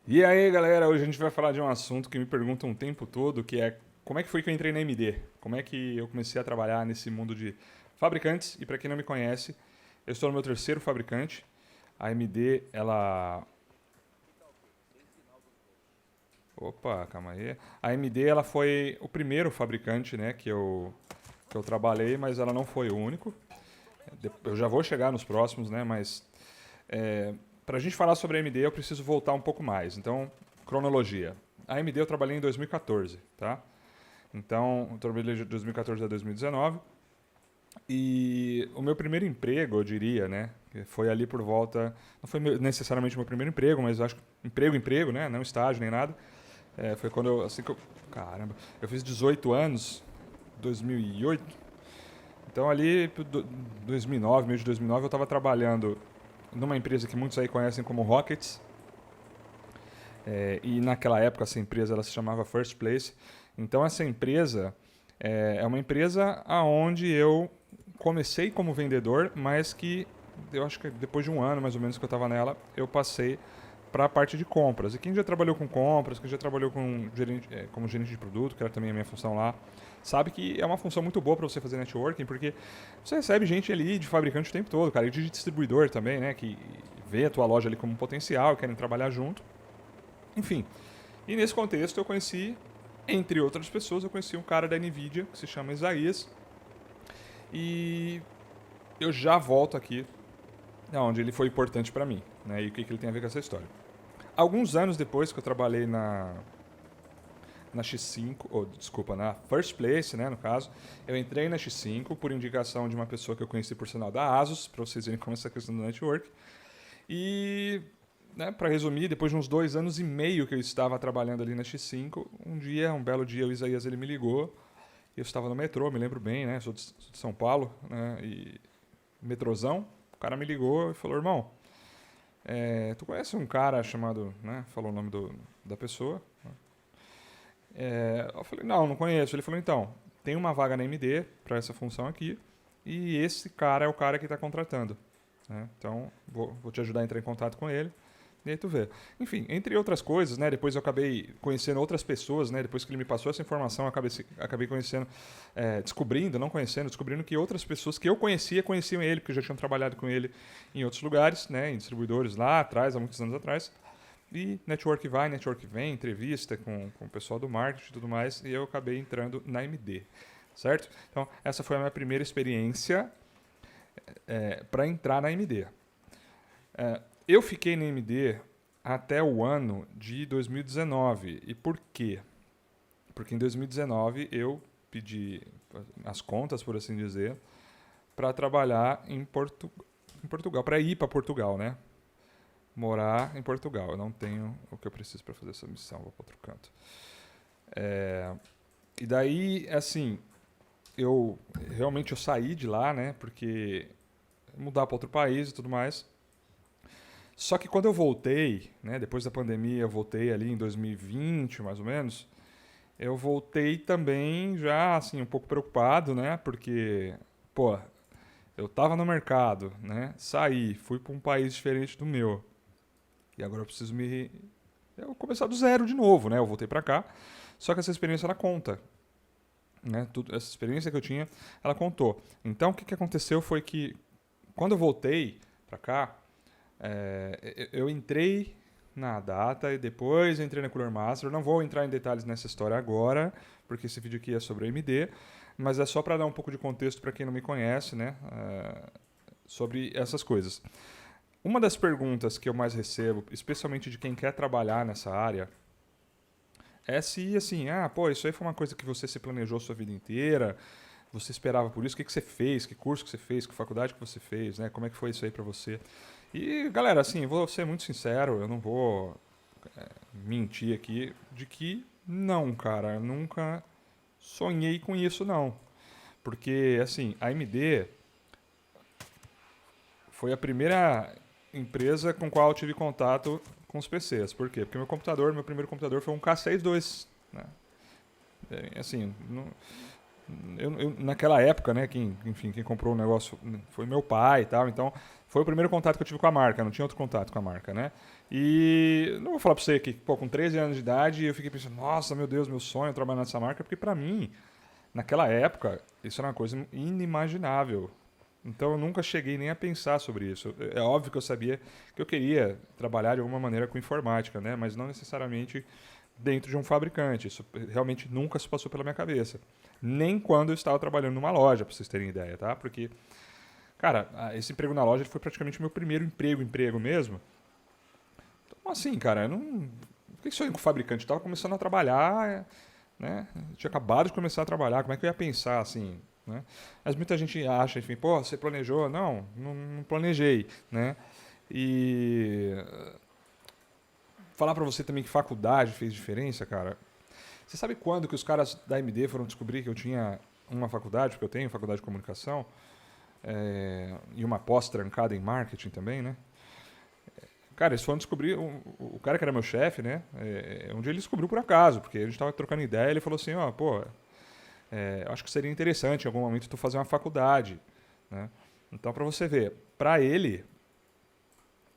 E aí, galera, hoje a gente vai falar de um assunto que me perguntam o tempo todo, que é como é que foi que eu entrei na AMD? Como é que eu comecei a trabalhar nesse mundo de fabricantes? E para quem não me conhece, eu estou no meu terceiro fabricante. A AMD, ela... Opa, calma aí. A AMD, ela foi o primeiro fabricante, né, que eu trabalhei, mas ela não foi o único. Eu já vou chegar nos próximos, né, mas para a gente falar sobre a AMD, eu preciso voltar um pouco mais. Então, cronologia. A AMD eu trabalhei em 2014, tá? Então, eu trabalhei de 2014 a 2019. E o meu primeiro emprego, eu diria, né? Foi ali por volta. Não foi necessariamente o meu primeiro emprego, mas eu acho que emprego, né? Não estágio nem nada. Foi quando eu. Assim que eu. Caramba. Eu fiz 18 anos, 2008. Então, ali, 2009, meio de 2009, eu estava trabalhando numa empresa que muitos aí conhecem como Rockets. E naquela época, essa empresa ela se chamava First Place. Então, essa empresa é uma empresa aonde eu comecei como vendedor, mas que eu acho que depois de um ano mais ou menos que eu estava nela, eu passei para a parte de compras. E quem já trabalhou com compras, quem já trabalhou com como gerente de produto, que era também a minha função lá, sabe que é uma função muito boa para você fazer networking, porque você recebe gente ali de fabricante o tempo todo, cara, e de distribuidor também, né, que vê a tua loja ali como um potencial, querem trabalhar junto. Enfim, e nesse contexto eu conheci, entre outras pessoas, eu conheci um cara da NVIDIA que se chama Isaías, e eu já volto aqui onde ele foi importante para mim, né? E o que ele tem a ver com essa história. Alguns anos depois que eu trabalhei na X5, ou desculpa, na First Place, né, no caso, eu entrei na X5 por indicação de uma pessoa que eu conheci por sinal da Asus, para vocês verem como essa questão do network. E, né, para resumir, depois de uns 2 anos e meio que eu estava trabalhando ali na X5, um belo dia, o Isaías ele me ligou. Eu estava no metrô, me lembro bem, né? Sou de São Paulo, né? E metrozão. O cara me ligou e falou: irmão, tu conhece um cara chamado, né? Falou o nome da pessoa. Eu falei: não conheço. Ele falou: então, tem uma vaga na MD para essa função aqui e esse cara é o cara que está contratando. Né? Então, vou te ajudar a entrar em contato com ele. E aí tu vê. Enfim, entre outras coisas, né? Depois eu acabei conhecendo outras pessoas, né? Depois que ele me passou essa informação, eu acabei conhecendo, descobrindo, não conhecendo, descobrindo que outras pessoas que eu conhecia, conheciam ele, porque já tinham trabalhado com ele em outros lugares, né? Em distribuidores lá atrás, há muitos anos atrás. E network vai, network vem, entrevista com o pessoal do marketing e tudo mais, e eu acabei entrando na MD, certo? Então, essa foi a minha primeira experiência para entrar na MD. Eu fiquei na MD até o ano de 2019. E por quê? Porque em 2019 eu pedi as contas, por assim dizer, para trabalhar em Portugal, para ir para Portugal, né? Morar em Portugal. Eu não tenho o que eu preciso para fazer essa missão, vou para outro canto. E daí, assim, eu saí de lá, né? Porque mudar para outro país e tudo mais. Só que quando eu voltei, né, depois da pandemia, eu voltei ali em 2020, mais ou menos, eu voltei também já assim um pouco preocupado, né? Porque, pô, eu tava no mercado, né? Saí, fui para um país diferente do meu. E agora eu preciso eu começar do zero de novo, né? Eu voltei para cá. Só que essa experiência ela conta, né? Essa experiência que eu tinha, ela contou. Então o que aconteceu foi que quando eu voltei para cá, eu entrei na data e depois entrei na Cooler Master. Eu não vou entrar em detalhes nessa história agora, porque esse vídeo aqui é sobre a AMD, mas é só para dar um pouco de contexto para quem não me conhece, né, sobre essas coisas. Uma das perguntas que eu mais recebo, especialmente de quem quer trabalhar nessa área, é se assim, pô, isso aí foi uma coisa que você se planejou a sua vida inteira, você esperava por isso, o que você fez, que curso que você fez, que faculdade que você fez, né? Como é que foi isso aí para você? E, galera, assim, vou ser muito sincero, eu não vou mentir aqui de que não, cara, eu nunca sonhei com isso, não. Porque, assim, a AMD foi a primeira empresa com qual eu tive contato com os PCs. Por quê? Porque meu primeiro computador foi um K62, né? Assim, não, naquela época, né, quem comprou o negócio foi meu pai e tal, então foi o primeiro contato que eu tive com a marca, não tinha outro contato com a marca, né? E não vou falar pra você que, pô, com 13 anos de idade eu fiquei pensando, nossa, meu Deus, meu sonho é trabalhar nessa marca, porque pra mim, naquela época, isso era uma coisa inimaginável. Então eu nunca cheguei nem a pensar sobre isso. É óbvio que eu sabia que eu queria trabalhar de alguma maneira com informática, né? Mas não necessariamente dentro de um fabricante. Isso realmente nunca se passou pela minha cabeça. Nem quando eu estava trabalhando numa loja, para vocês terem ideia, tá? Porque, cara, esse emprego na loja foi praticamente o meu primeiro emprego mesmo. Então, assim, cara, eu não. Por que isso aí com o fabricante? Eu estava começando a trabalhar, né? Eu tinha acabado de começar a trabalhar, como é que eu ia pensar assim, né? Mas muita gente acha, enfim, pô, você planejou? Não planejei, né? E falar pra você também que faculdade fez diferença, cara. Você sabe quando que os caras da AMD foram descobrir que eu tinha uma faculdade, porque eu tenho faculdade de comunicação, e uma pós trancada em marketing também, né? Cara, eles foram descobrir, o cara que era meu chefe, né? Um dia ele descobriu por acaso, porque a gente tava trocando ideia, ele falou assim, ó, pô, acho que seria interessante em algum momento tu fazer uma faculdade, né? Então, para você ver, para ele,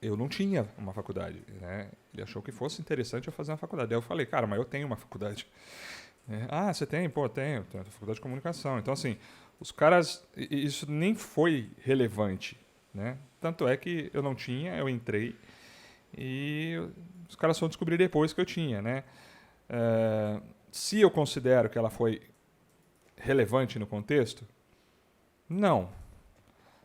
eu não tinha uma faculdade, né? Ele achou que fosse interessante eu fazer uma faculdade. Aí eu falei, cara, mas eu tenho uma faculdade. Ah, você tem? Pô, tenho faculdade de comunicação. Então, assim, os caras, isso nem foi relevante, né? Tanto é que eu não tinha, eu entrei e os caras foram descobrir depois que eu tinha, né? Se eu considero que ela foi relevante no contexto, não.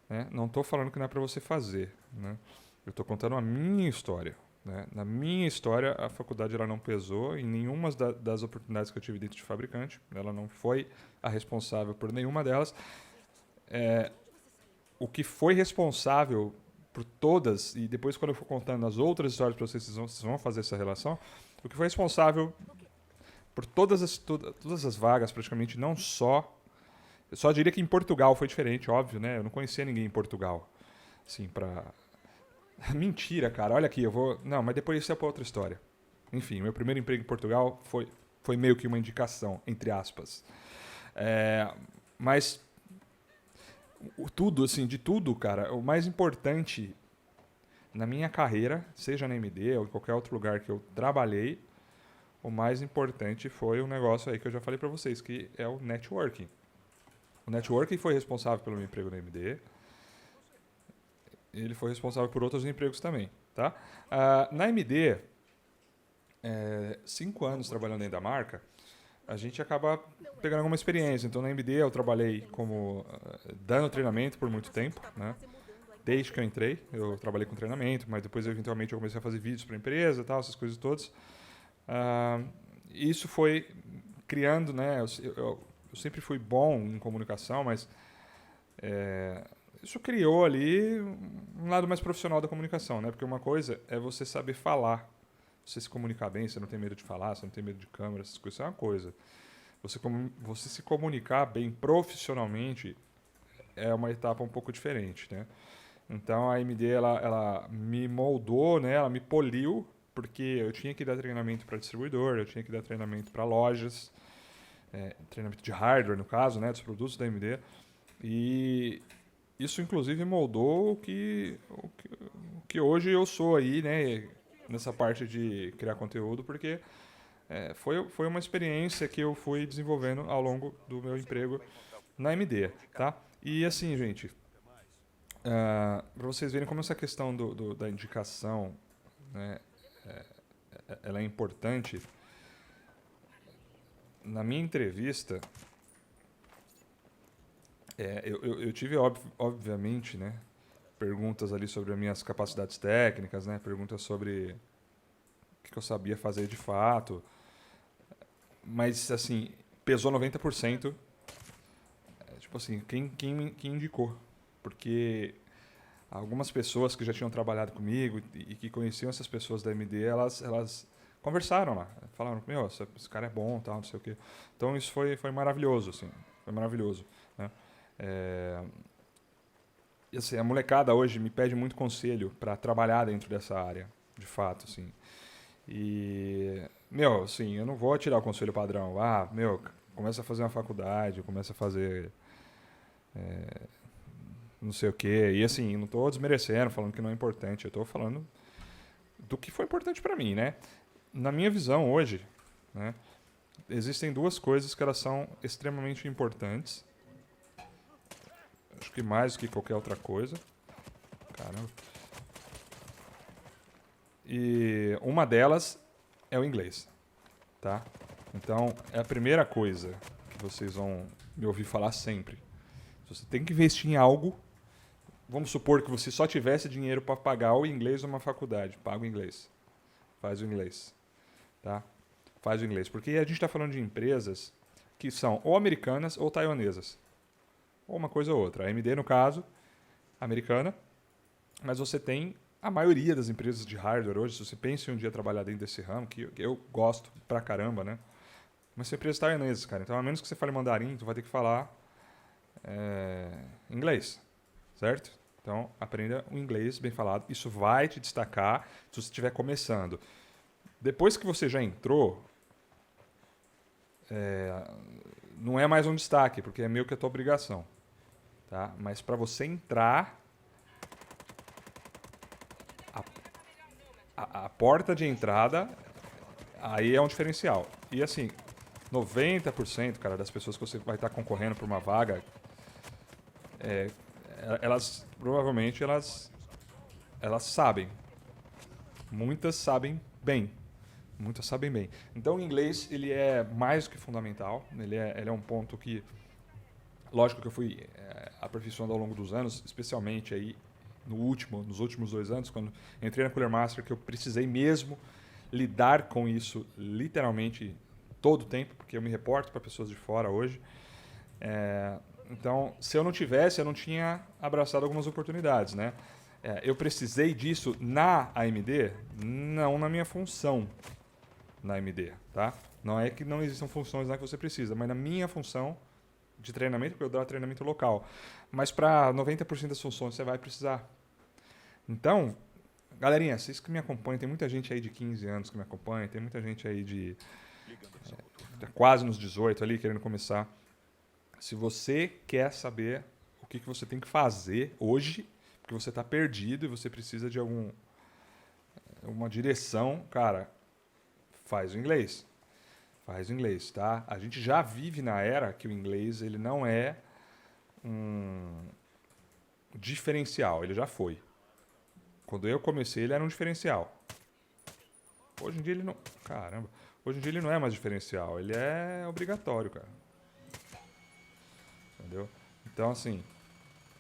Né? Não estou falando que não é para você fazer. Né? Eu estou contando a minha história. Né? Na minha história, a faculdade ela não pesou em nenhuma das oportunidades que eu tive dentro de fabricante. Ela não foi a responsável por nenhuma delas. O que foi responsável por todas, e depois quando eu for contando as outras histórias para vocês, vocês vão fazer essa relação, o que foi responsável por todas as vagas, praticamente, não só. Eu só diria que em Portugal foi diferente, óbvio, né? Eu não conhecia ninguém em Portugal. Assim, pra. Mentira, cara. Olha aqui, eu vou. Não, mas depois isso é pra outra história. Enfim, meu primeiro emprego em Portugal foi meio que uma indicação, entre aspas. Mas tudo, assim, de tudo, cara, o mais importante na minha carreira, seja na MD ou em qualquer outro lugar que eu trabalhei, o mais importante foi um negócio aí que eu já falei pra vocês, que é o networking. O networking foi responsável pelo meu emprego na MD. Ele foi responsável por outros empregos também. Tá? Na MD, 5 anos trabalhando dentro da marca, a gente acaba pegando alguma experiência. Então, na MD, eu trabalhei como dando treinamento por muito tempo. Né? Desde que eu entrei, eu trabalhei com treinamento, mas depois, eventualmente, eu comecei a fazer vídeos para a empresa, tal, essas coisas todas. Isso foi criando, né? Eu sempre fui bom em comunicação, mas isso criou ali um lado mais profissional da comunicação, né? Porque uma coisa é você saber falar, você se comunicar bem, você não tem medo de falar, você não tem medo de câmera, essas coisas, é uma coisa. Você se comunicar bem profissionalmente é uma etapa um pouco diferente, né? Então a AMD ela me moldou, né? Ela me poliu, porque eu tinha que dar treinamento para distribuidor, eu tinha que dar treinamento para lojas, treinamento de hardware no caso, né? Dos produtos da AMD. E isso inclusive moldou o que hoje eu sou aí, né? Nessa parte de criar conteúdo, porque foi uma experiência que eu fui desenvolvendo ao longo do meu emprego na MD, tá? E assim, gente, para vocês verem como essa questão da indicação, né, ela é importante. Na minha entrevista, eu tive, obviamente, né, perguntas ali sobre as minhas capacidades técnicas, né, perguntas sobre o que eu sabia fazer de fato, mas, assim, pesou 90%, tipo assim, quem indicou. Porque algumas pessoas que já tinham trabalhado comigo e que conheciam essas pessoas da MD, elas conversaram lá. Falaram, meu, esse cara é bom, tal, não sei o quê. Então isso foi maravilhoso, assim. Foi maravilhoso. Né? E assim, a molecada hoje me pede muito conselho para trabalhar dentro dessa área, de fato, assim. E, meu, assim, eu não vou tirar o conselho padrão. Ah, meu, começa a fazer uma faculdade, começa a fazer não sei o quê. E assim, não estou desmerecendo, falando que não é importante. Eu estou falando do que foi importante para mim, né? Na minha visão hoje, né, existem duas coisas que elas são extremamente importantes. Acho que mais do que qualquer outra coisa. Caramba. E uma delas é o inglês, tá? Então, é a primeira coisa que vocês vão me ouvir falar sempre. Se você tem que investir em algo, vamos supor que você só tivesse dinheiro para pagar o inglês numa faculdade. Paga o inglês. Faz o inglês. Tá? Faz o inglês. Porque a gente está falando de empresas que são ou americanas ou taiwanesas. Ou uma coisa ou outra. A AMD, no caso, americana. Mas você tem a maioria das empresas de hardware hoje, se você pensa em um dia trabalhar dentro desse ramo, que eu gosto pra caramba, né? Mas são empresas taiwanesas, cara. Então, a menos que você fale mandarim, tu vai ter que falar inglês, certo? Então, aprenda o inglês bem falado. Isso vai te destacar se você estiver começando. Depois que você já entrou, não é mais um destaque, porque é meio que a tua obrigação. Tá? Mas para você entrar, a porta de entrada, aí é um diferencial. E assim, 90%, cara, das pessoas que você vai estar concorrendo por uma vaga, elas provavelmente elas sabem. Muitas sabem bem. Muitas sabem bem. Então o inglês ele é mais do que fundamental. Ele é um ponto que, lógico que eu fui aperfeiçoando ao longo dos anos, especialmente aí nos últimos 2 anos, quando entrei na Cooler Master, que eu precisei mesmo lidar com isso literalmente todo o tempo, porque eu me reporto para pessoas de fora hoje. Então, se eu não tivesse, eu não tinha abraçado algumas oportunidades, né? Eu precisei disso na AMD? Não na minha função na AMD, tá? Não é que não existam funções lá que você precisa, mas na minha função de treinamento, porque eu dou treinamento local. Mas para 90% das funções você vai precisar. Então, galerinha, vocês que me acompanham, tem muita gente aí de 15 anos que me acompanha, tem muita gente aí de quase nos 18 ali, querendo começar. Se você quer saber o que você tem que fazer hoje, porque você está perdido e você precisa de uma direção, cara, faz o inglês. Faz o inglês, tá? A gente já vive na era que o inglês ele não é um diferencial, ele já foi. Quando eu comecei, ele era um diferencial. Hoje em dia ele não... Caramba. Hoje em dia ele não é mais diferencial, ele é obrigatório, cara. Entendeu? Então, assim,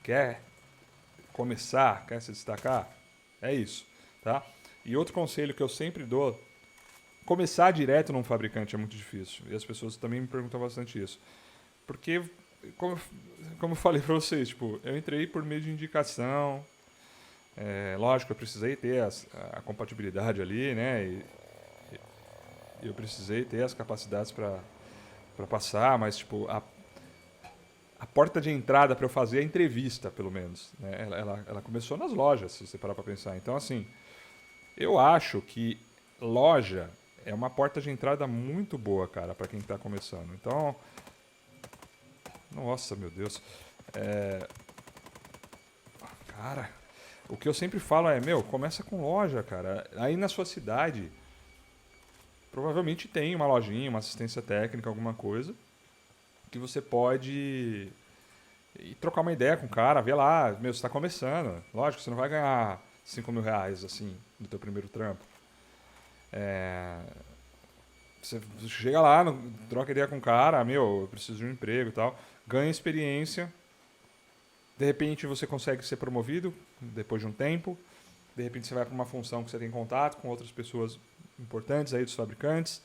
quer começar, quer se destacar? É isso, tá? E outro conselho que eu sempre dou, começar direto num fabricante é muito difícil. E as pessoas também me perguntam bastante isso. Porque, como eu falei pra vocês, tipo, eu entrei por meio de indicação. Lógico, eu precisei ter a compatibilidade ali, né? E eu precisei ter as capacidades para passar, mas, tipo, a porta de entrada para eu fazer a entrevista, pelo menos, né? Ela começou nas lojas, se você parar para pensar. Então, assim, eu acho que loja é uma porta de entrada muito boa, cara, para quem está começando. Então, nossa, meu Deus. Cara, o que eu sempre falo é, começa com loja, cara. Aí na sua cidade, provavelmente tem uma lojinha, uma assistência técnica, alguma coisa, que você pode ir trocar uma ideia com o cara, ver lá, você está começando. Lógico, você não vai ganhar 5 mil reais, assim, no teu primeiro trampo. Você chega lá, troca ideia com o cara, eu preciso de um emprego e tal, ganha experiência, de repente você consegue ser promovido depois de um tempo, de repente você vai para uma função que você tem contato com outras pessoas importantes aí dos fabricantes,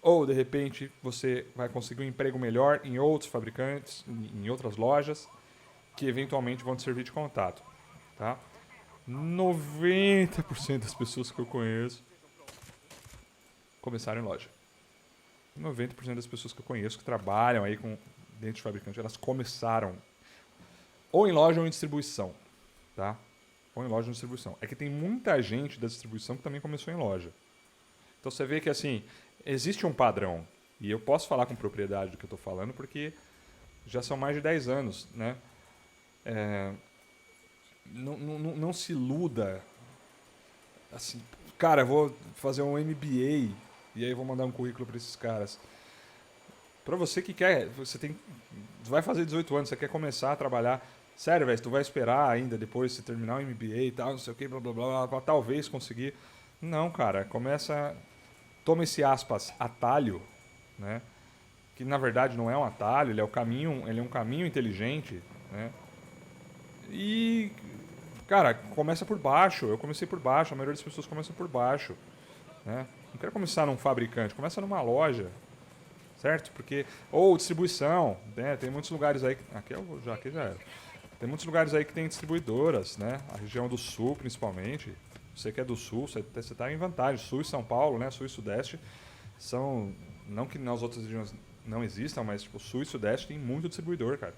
ou de repente você vai conseguir um emprego melhor em outros fabricantes, em outras lojas, que eventualmente vão te servir de contato, tá? 90% das pessoas que eu conheço começaram em loja. 90% das pessoas que eu conheço que trabalham aí dentro de fabricante, elas começaram ou em loja ou em distribuição, tá? Ou em loja ou em distribuição. É que tem muita gente da distribuição que também começou em loja. Então você vê que assim, existe um padrão. E eu posso falar com propriedade do que eu estou falando, porque já são mais de 10 anos, né? Não se iluda, assim, cara, eu vou fazer um MBA e aí eu vou mandar um currículo para esses caras. Para você que quer, você vai fazer 18 anos, você quer começar a trabalhar, sério, velho, tu vai esperar ainda depois você terminar o MBA e tal, não sei o que, blá blá blá, pra talvez conseguir. Não, cara, toma esse aspas atalho, né? Que na verdade não é um atalho, ele é um caminho inteligente, né? E, cara, começa por baixo. Eu comecei por baixo, a maioria das pessoas começa por baixo, né? Não quero começar num fabricante, começa numa loja, certo? Porque ou distribuição, né? Tem muitos lugares aí, aqui já era. Tem muitos lugares aí que tem distribuidoras, né? A região do Sul, principalmente. Você que é do Sul, você está em vantagem. Sul e São Paulo, né? Sul e Sudeste são, não que nas outras regiões não existam, mas tipo, Sul e Sudeste tem muito distribuidor, cara.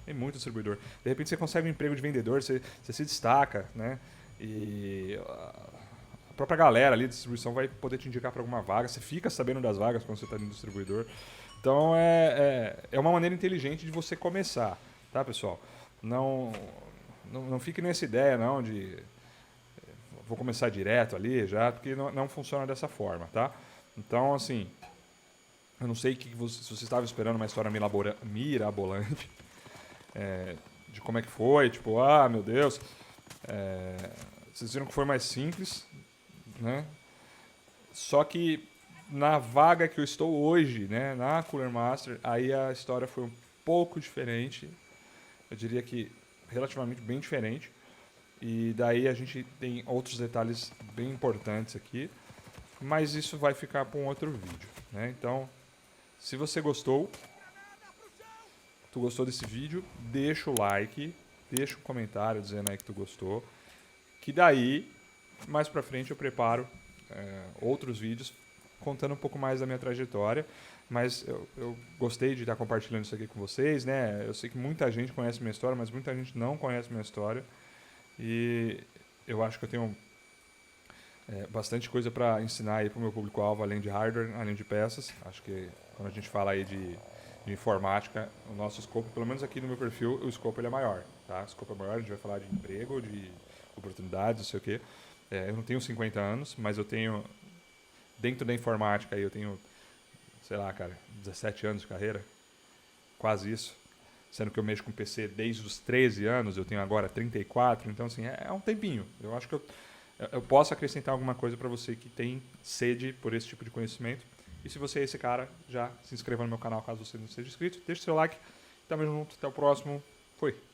Tem muito distribuidor. De repente você consegue um emprego de vendedor, você se destaca, né? E a própria galera ali de distribuição vai poder te indicar para alguma vaga. Você fica sabendo das vagas quando você está no distribuidor. Então é uma maneira inteligente de você começar, tá, pessoal? Não fique nessa ideia não de vou começar direto ali já, porque não funciona dessa forma, tá? Então, assim, eu não sei se você estava esperando uma história mirabolante de como é que foi, tipo, ah, meu Deus, vocês viram que foi mais simples, né? Só que na vaga que eu estou hoje, né, na Cooler Master, aí a história foi um pouco diferente, eu diria que relativamente bem diferente. E daí a gente tem outros detalhes bem importantes aqui, mas isso vai ficar para um outro vídeo, né? Então, se você tu gostou desse vídeo, deixa o like, deixa um comentário dizendo aí que tu gostou, que daí, mais pra frente eu preparo outros vídeos contando um pouco mais da minha trajetória, mas eu gostei de estar compartilhando isso aqui com vocês, né? Eu sei que muita gente conhece minha história, mas muita gente não conhece minha história. E eu acho que eu tenho bastante coisa para ensinar aí para o meu público-alvo, além de hardware, além de peças. Acho que quando a gente fala aí de informática, o nosso escopo, pelo menos aqui no meu perfil, o escopo ele é maior. Tá? O escopo é maior, a gente vai falar de emprego, de oportunidades, não sei o quê. Eu não tenho 50 anos, mas eu tenho, dentro da informática, aí eu tenho, sei lá, cara, 17 anos de carreira, quase isso. Sendo que eu mexo com PC desde os 13 anos, eu tenho agora 34, então assim, é um tempinho. Eu acho que eu posso acrescentar alguma coisa para você que tem sede por esse tipo de conhecimento. E se você é esse cara, já se inscreva no meu canal caso você não seja inscrito, deixe seu like. Tamo junto, até o próximo. Fui!